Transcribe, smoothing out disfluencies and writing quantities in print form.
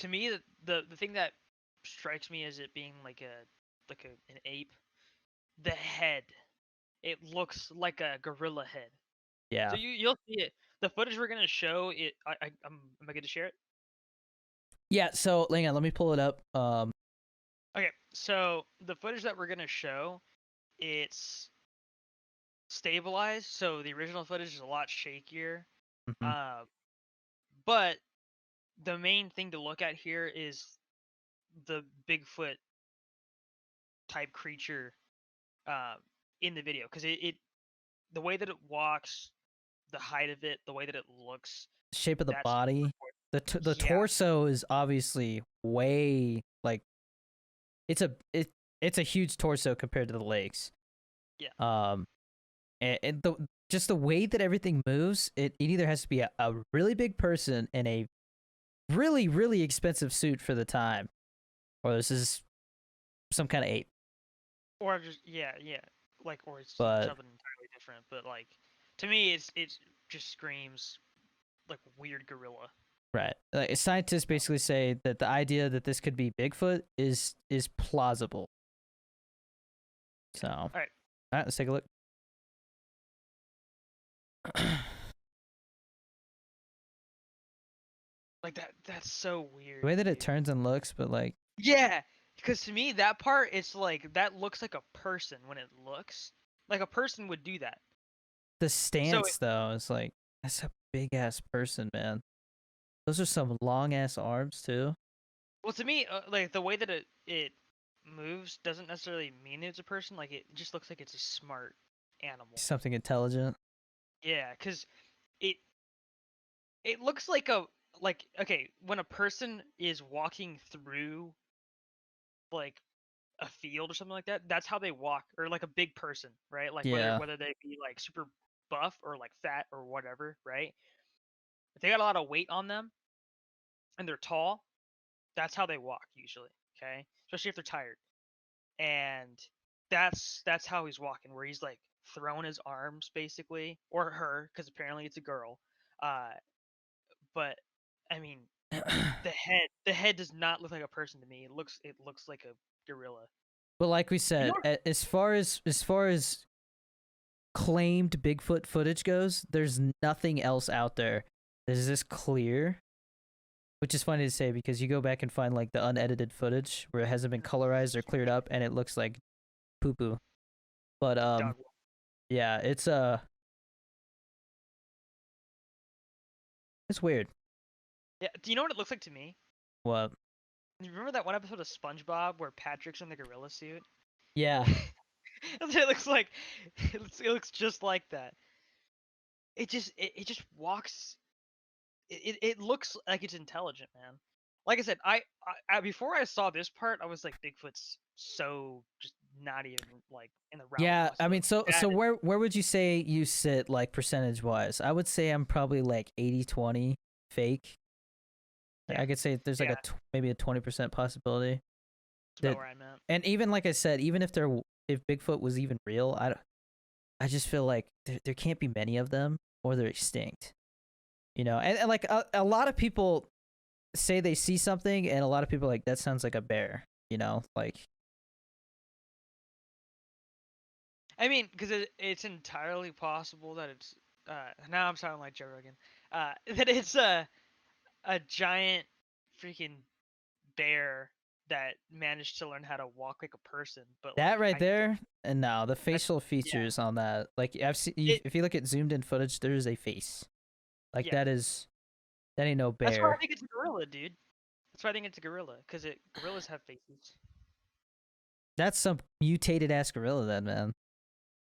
to me, the thing that strikes me as it being an ape, the head. It looks like a gorilla head. Yeah. So you'll see it. The footage we're gonna show it. Am I going to share it? Yeah. So hang on, let me pull it up. Okay. So the footage that we're gonna show, it's stabilized. So the original footage is a lot shakier. Mhm. But the main thing to look at here is the Bigfoot type creature uh, in the video, because the way that it walks, the height of it, the way that it looks, Shape of the that's body. The yeah, torso is obviously way like it's a huge torso compared to the legs. yeah. And just the way that everything moves, it either has to be a really big person in a really really expensive suit for the time, or this is some kind of ape. Or just yeah, or it's But something entirely different. But like, to me, it's just screams like weird gorilla. right, like, scientists basically say that the idea that this could be Bigfoot is plausible. So, all All right, right, let's take a look. like that's so The weird, way that it dude. turns and looks, but like Yeah, because to me that part, it's like that looks like a person when it looks like a person would do that. the So stance though is like that's a big ass person, man. Those are some long ass arms too. well, to me, like the way that it moves doesn't necessarily mean it's a person. Like it just looks like it's a smart animal. Something intelligent. Yeah, because it it looks like okay, when a person is walking through like a field or something like that, that's how they walk, or like a big person, right? Like whether Yeah. whether they be like super buff or like fat or whatever, right? If they got a lot of weight on them and they're tall, that's how they walk usually, okay? Especially if they're tired. And that's how he's walking, where he's like throwing his arms basically, or her, because apparently it's a girl. Uh, but I mean, the head does not look like a person to me. It looks like a gorilla. But like we You know said, what? as far as claimed Bigfoot footage goes, there's nothing else out there that is this clear. Which is funny to say because you go back and find like the unedited footage where it hasn't been colorized or cleared up and it looks like poo poo. But Dog. yeah, it's weird. Yeah. Do you know what it looks like to me? What? You remember that one episode of SpongeBob where Patrick's in the gorilla suit? Yeah. That's what it looks like. It looks just like that. It just walks. It looks like it's intelligent, man. Like I said, before I saw this part, I was like, Bigfoot's so just not even like in the realm of Yeah, I possibility. mean, so where would you say you sit like percentage wise? I would say I'm probably like 80-20 fake. Yeah, I could say there's like yeah, maybe a 20% possibility that's about that, where I'm at. and even like I said, even if Bigfoot was even real, I just feel like there can't be many of them or they're extinct. And like a lot of people say they see something, and a lot of people are like that sounds like a bear. Like I mean, because it's entirely possible that it's. Now I'm sounding like Joe Rogan. That it's a giant freaking bear that managed to learn how to walk like a person, but that like right I there. And now the that's facial yeah features on that, like I've seen, it if you look at zoomed in footage, there is a face. Like yeah. that ain't no That's why I bear. think it's a gorilla, dude. That's why I think it's a gorilla, because gorillas have faces. That's some mutated ass gorilla then, man.